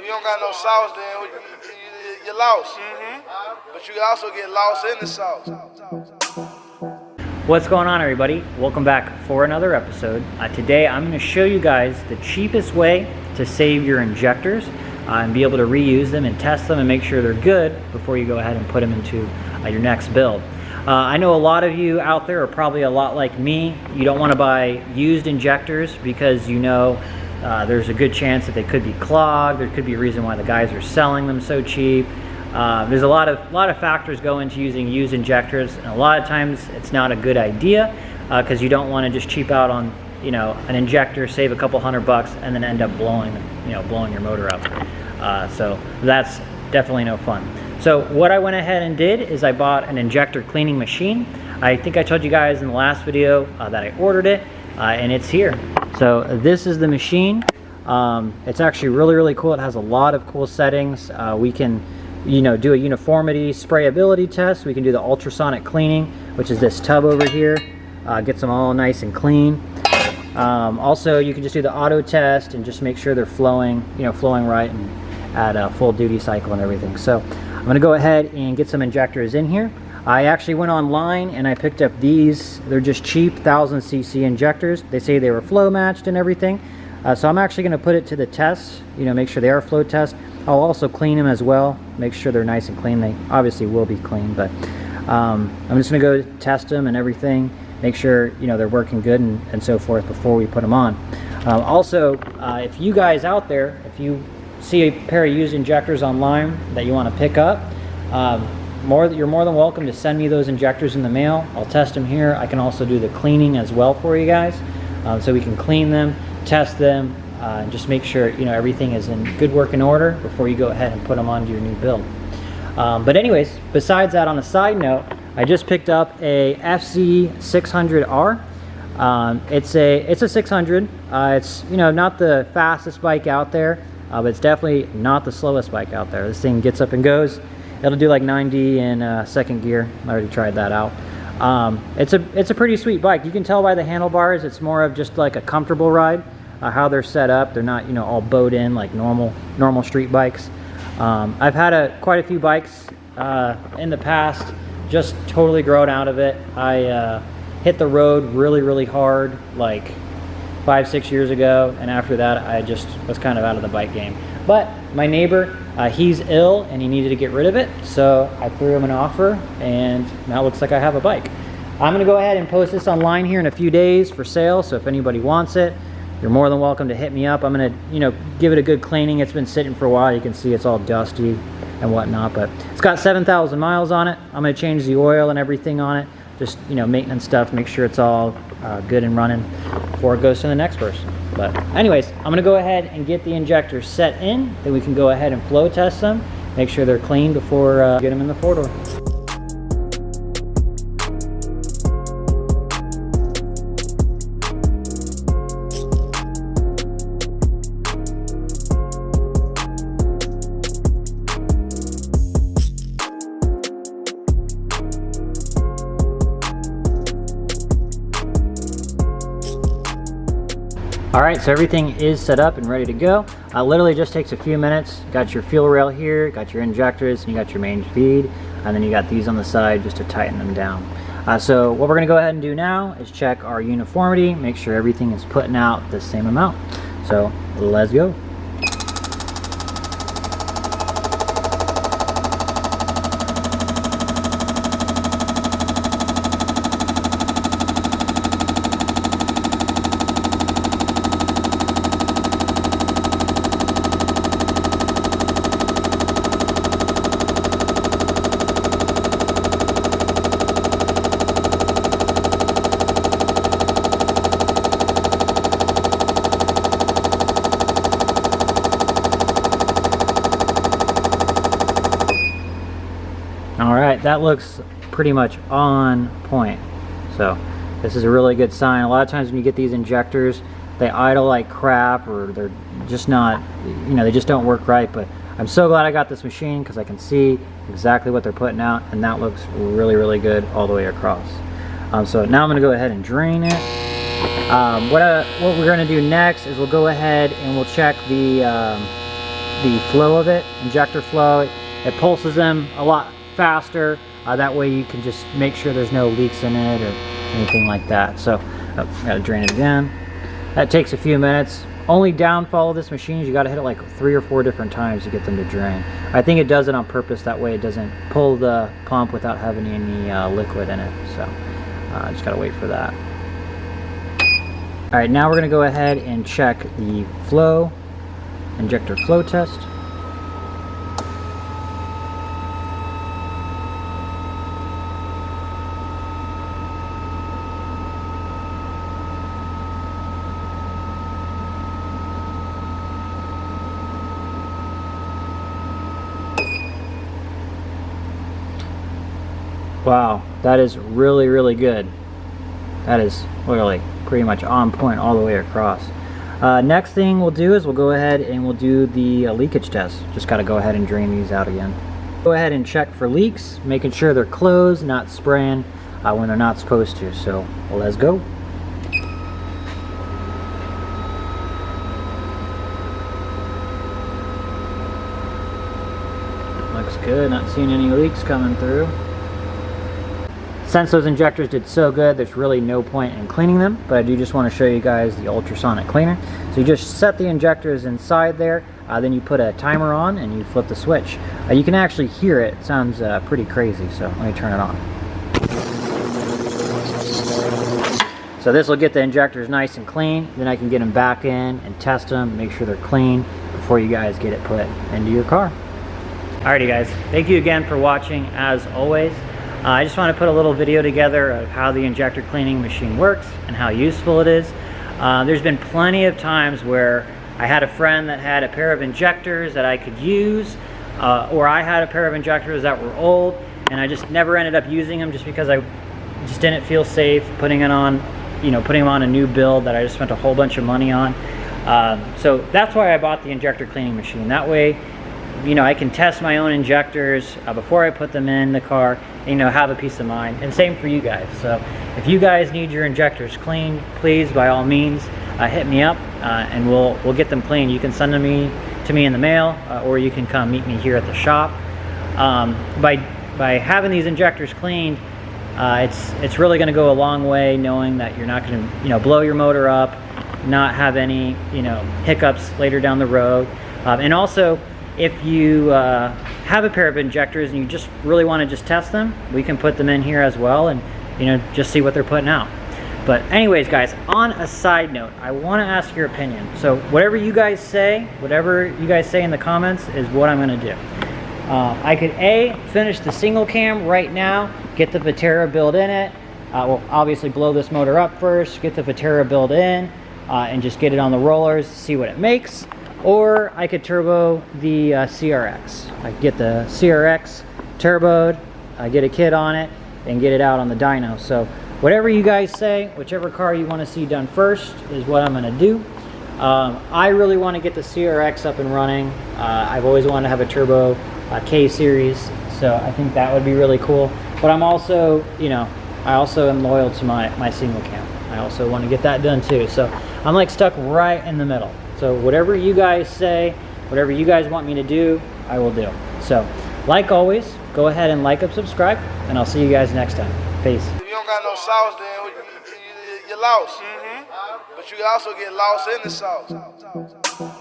you don't got no sauce, then you're lost. But you can also get lost in the sauce. What's going on, everybody? Welcome back for another episode. Today I'm going to show you guys the cheapest way to save your injectors and be able to reuse them and test them and make sure they're good before you go ahead and put them into your next build. I know a lot of you out there are probably a lot like me. You don't want to buy used injectors because you know there's a good chance that they could be clogged. There could be a reason why the guys are selling them so cheap. There's a lot of factors go into using used injectors, and a lot of times it's not a good idea because you don't want to just cheap out on an injector, save a couple $100, and then end up blowing your motor up. So that's definitely no fun. So what I went ahead and did is I bought an injector cleaning machine. I think I told you guys in the last video that I ordered it, and it's here. So this is the machine. It's actually really cool. It has a lot of cool settings. We can do a uniformity sprayability test. We can do the ultrasonic cleaning, which is this tub over here. Gets them all nice and clean. Also, you can just do the auto test and just make sure they're flowing right and at a full duty cycle and everything. So I'm going to go ahead and get some injectors in here. I actually went online and I picked up these. They're just cheap 1000cc injectors. They say they were flow matched and everything. So I'm actually going to put it to the test, make sure they are flow test. I'll also clean them as well, make sure they're nice and clean. They obviously will be clean, but I'm just going to go test them and everything, make sure they're working good and so forth before we put them on. Also, if you guys out there, if you see a pair of used injectors online that you want to pick up, you're more than welcome to send me those injectors in the mail. I'll test them here. I can also do the cleaning as well for you guys, so we can clean them, test them, and just make sure everything is in good working order before you go ahead and put them onto your new build. But anyways, besides that, on a side note, I just picked up a FC600R. It's a 600. It's not the fastest bike out there, but it's definitely not the slowest bike out there. This thing gets up and goes. It'll do like 90 in second gear. I already tried that out. It's a pretty sweet bike. You can tell by the handlebars. It's more of just like a comfortable ride. How they're set up, they're not all bowed in like normal street bikes. I've had quite a few bikes in the past just totally grown out of it. I hit the road really hard like 5-6 years ago, and after that I just was kind of out of the bike game. But my neighbor, he's ill and he needed to get rid of it, so I threw him an offer, and now it looks like I have a bike. I'm gonna go ahead and post this online here in a few days for sale, so if anybody wants it, you're more than welcome to hit me up. I'm gonna, give it a good cleaning. It's been sitting for a while. You can see it's all dusty and whatnot, but it's got 7,000 miles on it. I'm gonna change the oil and everything on it. Just, maintenance stuff, make sure it's all good and running before it goes to the next person. But anyways, I'm gonna go ahead and get the injectors set in, then we can go ahead and flow test them, make sure they're clean before get them in the four-door. Alright, so everything is set up and ready to go. Literally just takes a few minutes. Got your fuel rail here, got your injectors, and you got your main feed, and then you got these on the side just to tighten them down. So what we're going to go ahead and do now is check our uniformity, make sure everything is putting out the same amount. So let's go. Alright, that looks pretty much on point. So this is a really good sign. A lot of times when you get these injectors, they idle like crap, or they're just not, they just don't work right. But I'm so glad I got this machine because I can see exactly what they're putting out, and that looks really good all the way across. So now I'm going to go ahead and drain it. What we're going to do next is we'll go ahead and we'll check the the flow of it, injector flow. It pulses them a lot faster. That way you can just make sure there's no leaks in it or anything like that. So, gotta drain it again. That takes a few minutes. Only downfall of this machine is you gotta hit it like 3 or 4 different times to get them to drain. I think it does it on purpose, that way it doesn't pull the pump without having any liquid in it. So, just gotta wait for that. All right, now we're gonna go ahead and check the flow, injector flow test. Wow, that is really, really good. That is literally pretty much on point all the way across. Next thing we'll do is we'll go ahead and we'll do the leakage test. Just got to go ahead and drain these out again. Go ahead and check for leaks, making sure they're closed, not spraying when they're not supposed to. So let's go. Looks good, not seeing any leaks coming through. Since those injectors did so good, there's really no point in cleaning them, but I do just want to show you guys the ultrasonic cleaner. So you just set the injectors inside there, then you put a timer on and you flip the switch. You can actually hear it. It sounds pretty crazy, so let me turn it on. So this will get the injectors nice and clean, then I can get them back in and test them, make sure they're clean before you guys get it put into your car. Alrighty guys, thank you again for watching as always. I just want to put a little video together of how the injector cleaning machine works and how useful it is. There's been plenty of times where I had a friend that had a pair of injectors that I could use, or I had a pair of injectors that were old and I just never ended up using them just because I just didn't feel safe putting it on, putting them on a new build that I just spent a whole bunch of money on. So that's why I bought the injector cleaning machine. That way, I can test my own injectors before I put them in the car, and, have a peace of mind. And same for you guys. So if you guys need your injectors cleaned, please, by all means, hit me up and we'll get them cleaned. You can send them to me in the mail, or you can come meet me here at the shop. By having these injectors cleaned, it's really going to go a long way, knowing that you're not going to blow your motor up, not have any hiccups later down the road, and also, if you have a pair of injectors and you just really want to just test them, we can put them in here as well and just see what they're putting out. But anyways guys, on a side note, I want to ask your opinion. So whatever you guys say in the comments is what I'm going to do. I could finish the single cam right now, get the Viterra build in it. We'll obviously blow this motor up first, get the Viterra build in, and just get it on the rollers, see what it makes. Or I could turbo the CRX. I could get the CRX turboed, get a kit on it, and get it out on the dyno. So whatever you guys say, whichever car you want to see done first is what I'm going to do. I really want to get the CRX up and running. I've always wanted to have a turbo K series, so I think that would be really cool. But I'm also, I also am loyal to my single cam. I also want to get that done too. So I'm like stuck right in the middle. So whatever you guys say, whatever you guys want me to do, I will do. So like always, go ahead and like and subscribe, and I'll see you guys next time. Peace. If you don't got no sauce, then you're lost. But you can also get lost in the sauce.